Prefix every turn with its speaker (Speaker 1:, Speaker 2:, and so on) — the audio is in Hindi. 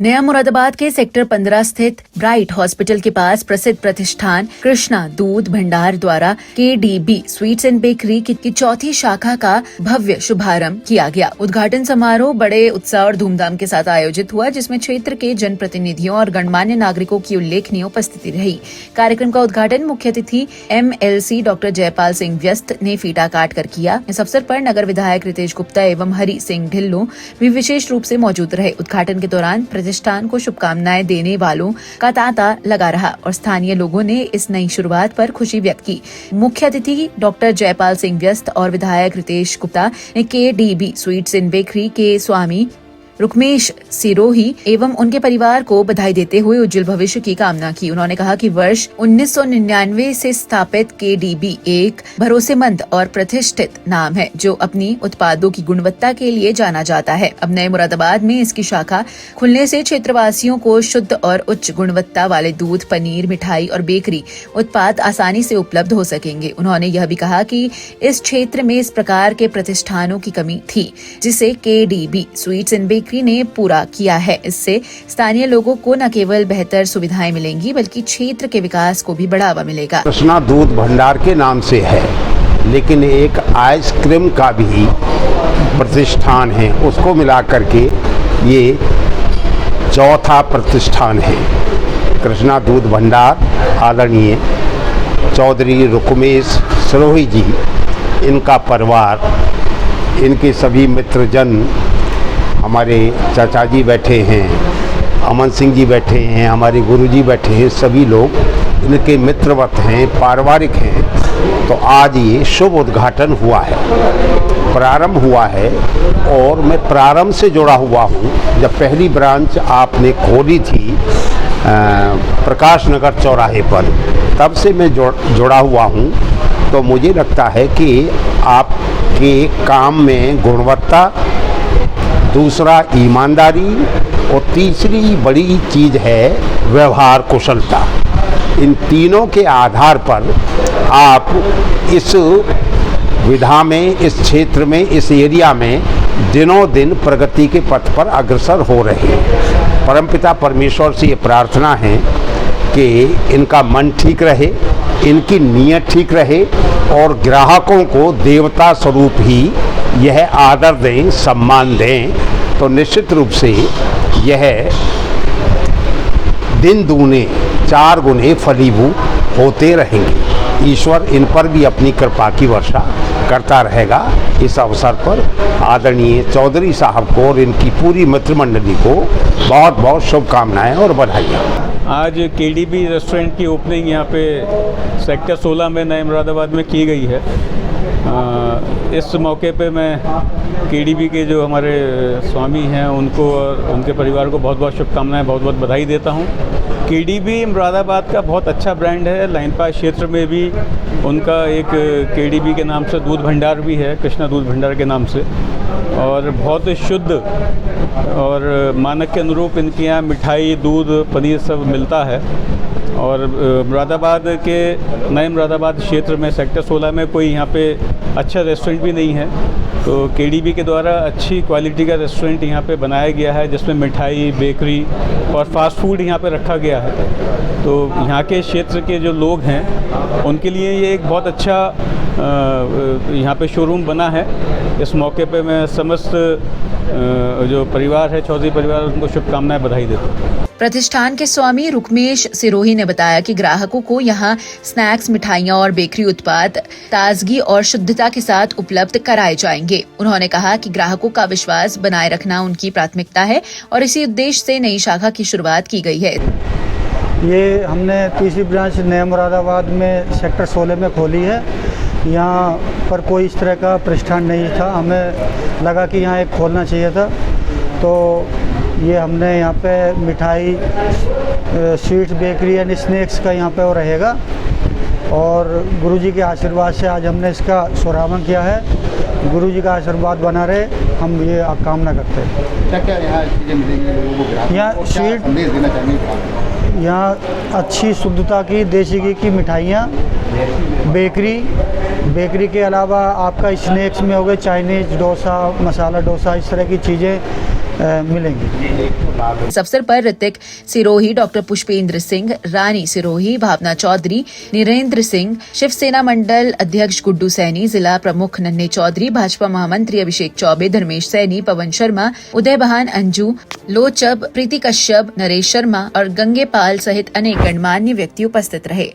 Speaker 1: नया मुरादाबाद के सेक्टर 15 स्थित ब्राइट हॉस्पिटल के पास प्रसिद्ध प्रतिष्ठान कृष्णा दूध भंडार द्वारा KDB स्वीट्स एंड बेकरी की चौथी शाखा का भव्य शुभारंभ किया गया। उद्घाटन समारोह बड़े उत्साह और धूमधाम के साथ आयोजित हुआ, जिसमें क्षेत्र के जनप्रतिनिधियों और गणमान्य नागरिकों की उल्लेखनीय उपस्थिति रही। कार्यक्रम का उद्घाटन मुख्य अतिथि MLC डॉक्टर जयपाल सिंह व्यस्त ने फीता काट कर किया। इस अवसर पर नगर विधायक रितेश गुप्ता एवं हरि सिंह ढिल्लों भी विशेष रूप से मौजूद रहे। उद्घाटन के दौरान प्रतिष्ठान को शुभकामनाएं देने वालों का तांता लगा रहा और स्थानीय लोगों ने इस नई शुरुआत पर खुशी व्यक्त की। मुख्य अतिथि डॉक्टर जयपाल सिंह व्यस्त और विधायक रितेश गुप्ता ने KDB स्वीट्स एंड बेकरी के स्वामी रुक्मेश सिरोही एवं उनके परिवार को बधाई देते हुए उज्जवल भविष्य की कामना की। उन्होंने कहा कि वर्ष 1999 से स्थापित KDB एक भरोसेमंद और प्रतिष्ठित नाम है, जो अपनी उत्पादों की गुणवत्ता के लिए जाना जाता है। अब नए मुरादाबाद में इसकी शाखा खुलने से क्षेत्रवासियों को शुद्ध और उच्च गुणवत्ता वाले दूध, पनीर, मिठाई और बेकरी उत्पाद आसानी से उपलब्ध हो सकेंगे। उन्होंने यह भी कहा कि इस क्षेत्र में इस प्रकार के प्रतिष्ठानों की कमी थी, जिसे KDB स्वीट्स एंड बेकरी ने पूरा किया है। इससे स्थानीय लोगों को न केवल बेहतर सुविधाएं मिलेंगी, बल्कि क्षेत्र के विकास को भी बढ़ावा मिलेगा।
Speaker 2: कृष्णा दूध भंडार के नाम से है, लेकिन एक आइसक्रीम का भी प्रतिष्ठान है, उसको मिला करके ये चौथा प्रतिष्ठान है। कृष्णा दूध भंडार आदरणीय चौधरी रुक्मेश सिरोही जी, इनका परिवार, इनके सभी मित्रजन, हमारे चाचा जी बैठे हैं, अमन सिंह जी बैठे हैं, हमारे गुरुजी बैठे हैं, सभी लोग इनके मित्रवत हैं, पारिवारिक हैं। तो आज ये शुभ उद्घाटन हुआ है, प्रारंभ हुआ है और मैं प्रारंभ से जुड़ा हुआ हूँ। जब पहली ब्रांच आपने खोली थी प्रकाश नगर चौराहे पर, तब से मैं जुड़ा हुआ हूँ। तो मुझे लगता है कि आपके काम में गुणवत्ता, दूसरा ईमानदारी और तीसरी बड़ी चीज़ है व्यवहार कुशलता। इन तीनों के आधार पर आप इस विधा में, इस क्षेत्र में, इस एरिया में दिनों दिन प्रगति के पथ पर अग्रसर हो रहे हैं। परमपिता परमेश्वर से ये प्रार्थना है कि इनका मन ठीक रहे, इनकी नीयत ठीक रहे और ग्राहकों को देवता स्वरूप ही यह आदर दें, सम्मान दें। तो निश्चित रूप से यह दिन दूने चार गुने फलीभूत होते रहेंगे। ईश्वर इन पर भी अपनी कृपा की वर्षा करता रहेगा। इस अवसर पर आदरणीय चौधरी साहब को और इनकी पूरी मित्रमंडली को बहुत बहुत शुभकामनाएं और बधाइयाँ।
Speaker 3: आज KDB रेस्टोरेंट की ओपनिंग यहाँ पे सेक्टर 16 में नए मुरादाबाद में की गई है। इस मौके पे मैं KDB के जो हमारे स्वामी हैं उनको और उनके परिवार को बहुत बहुत शुभकामनाएं, बहुत बहुत बधाई देता हूँ। KDB मुरादाबाद का बहुत अच्छा ब्रांड है। लाइन पास क्षेत्र में भी उनका एक KDB के नाम से दूध भंडार भी है, कृष्णा दूध भंडार के नाम से, और बहुत शुद्ध और मानक के अनुरूप इनके यहाँ मिठाई, दूध, पनीर सब मिलता है। और मुरादाबाद के नए मुरादाबाद क्षेत्र में सेक्टर 16 में कोई यहाँ पे अच्छा रेस्टोरेंट भी नहीं है। तो KDB के द्वारा अच्छी क्वालिटी का रेस्टोरेंट यहाँ पे बनाया गया है, जिसमें मिठाई, बेकरी और फास्ट फूड यहाँ पे रखा गया है। तो यहाँ के क्षेत्र के जो लोग हैं उनके लिए ये एक बहुत अच्छा यहाँ पे शोरूम बना है। इस मौके पे मैं समस्त जो परिवार है, चौधरी परिवार, उनको शुभकामनाएं, बधाई देता हूँ।
Speaker 1: प्रतिष्ठान के स्वामी रुक्मेश सिरोही ने बताया कि ग्राहकों को यहाँ स्नैक्स, मिठाइयाँ और बेकरी उत्पाद ताजगी और शुद्धता के साथ उपलब्ध कराए जाएंगे। उन्होंने कहा कि ग्राहकों का विश्वास बनाए रखना उनकी प्राथमिकता है और इसी उद्देश्य से नई शाखा की शुरुआत की गई है।
Speaker 4: ये हमने तीसरी ब्रांच नए मुरादाबाद में सेक्टर 16 में खोली है। यहाँ पर कोई इस तरह का प्रतिष्ठान नहीं था, हमें लगा कि यहाँ एक खोलना चाहिए था। तो ये हमने यहाँ पे मिठाई, स्वीट्स, बेकरी एंड स्नैक्स का यहाँ पे वो रहेगा और गुरुजी के आशीर्वाद से आज हमने इसका शुभारंभ किया है। गुरुजी का आशीर्वाद बना रहे, हम ये कामना करते हैं।
Speaker 5: क्या क्या यहाँ चीज़ें मिलेंगी लोगों को?
Speaker 4: यहाँ स्वीट,
Speaker 5: देना चाहिए।
Speaker 4: यहाँ अच्छी शुद्धता की देसी घी की मिठाइयाँ, बेकरी के अलावा आपका स्नैक्स में हो गए चाइनीज़, डोसा, मसाला डोसा, इस तरह की चीज़ें मिलेंगी।
Speaker 1: इस अवसर पर ऋतिक सिरोही, डॉक्टर पुष्पेंद्र सिंह, रानी सिरोही, भावना चौधरी, नीरेंद्र सिंह, शिवसेना मंडल अध्यक्ष गुड्डू सैनी, जिला प्रमुख नन्हे चौधरी, भाजपा महामंत्री अभिषेक चौबे, धर्मेश सैनी, पवन शर्मा, उदय बहान, अंजू लोचब, प्रीति कश्यप, नरेश शर्मा और गंगेपाल सहित अनेक गणमान्य व्यक्ति उपस्थित रहे।